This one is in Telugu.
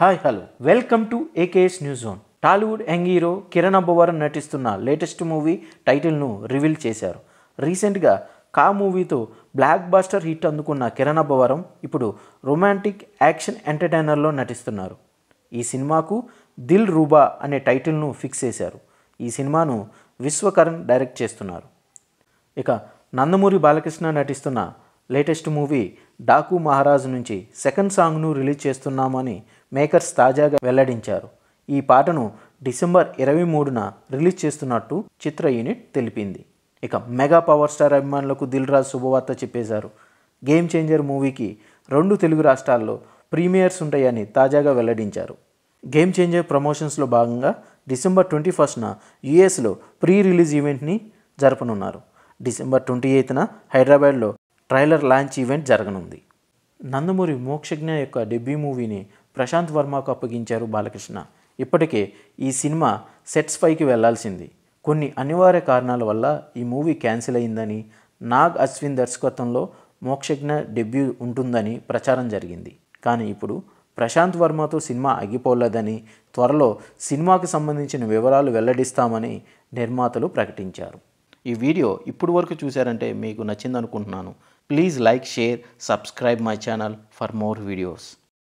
Hello welcome to AKS news zone. Tollywood young hero Kiran Abbavaram నటిస్తున్న లేటెస్ట్ మూవీ టైటిల్ను రివీల్ చేశారు. రీసెంట్గా కా మూవీతో బ్లాక్ బాస్టర్ హిట్ అందుకున్న కిరణ్ అబ్బవరం ఇప్పుడు రొమాంటిక్ యాక్షన్ ఎంటర్టైనర్లో నటిస్తున్నారు. ఈ సినిమాకు దిల్ రూబా అనే టైటిల్ను ఫిక్స్ చేశారు. ఈ సినిమాను విశ్వకరణ్ డైరెక్ట్ చేస్తున్నారు. ఇక నందమూరి బాలకృష్ణ నటిస్తున్న లేటెస్ట్ మూవీ డాకు మహారాజ్ నుంచి సెకండ్ సాంగ్ను రిలీజ్ చేస్తున్నామని మేకర్స్ తాజాగా వెల్లడించారు. ఈ పాటను డిసెంబర్ 23న రిలీజ్ చేస్తున్నట్టు చిత్ర యూనిట్ తెలిపింది. ఇక మెగా పవర్ స్టార్ అభిమానులకు దిల్ రాజు శుభవార్త చెప్పేశారు. గేమ్ చేంజర్ మూవీకి 2 తెలుగు రాష్ట్రాల్లో ప్రీమియర్స్ ఉంటాయని తాజాగా వెల్లడించారు. గేమ్ చేంజర్ ప్రమోషన్స్లో భాగంగా డిసెంబర్ 21న యూఎస్లో ప్రీ రిలీజ్ ఈవెంట్ని జరపనున్నారు. డిసెంబర్ 28న హైదరాబాద్లో ట్రైలర్ లాంచ్ ఈవెంట్ జరగనుంది. నందమూరి మోక్షజ్ఞ యొక్క డెబ్యూ మూవీని ప్రశాంత్ వర్మకు అప్పగించారు బాలకృష్ణ. ఇప్పటికే ఈ సినిమా సెట్స్ పైకి వెళ్లాల్సింది. కొన్ని అనివార్య కారణాల వల్ల ఈ మూవీ క్యాన్సిల్ అయిందని, నాగ్ అశ్విన్ దర్శకత్వంలో మోక్షజ్ఞ డెబ్యూ ఉంటుందని ప్రచారం జరిగింది. కానీ ఇప్పుడు ప్రశాంత్ వర్మతో సినిమా ఆగిపోలేదని, త్వరలో సినిమాకు సంబంధించిన వివరాలు వెల్లడిస్తామని నిర్మాతలు ప్రకటించారు. ఈ వీడియో ఇప్పుడు వరకు చూశారంటే మీకు నచ్చిందనుకుంటున్నాను. Please like, share, subscribe my channel for more videos.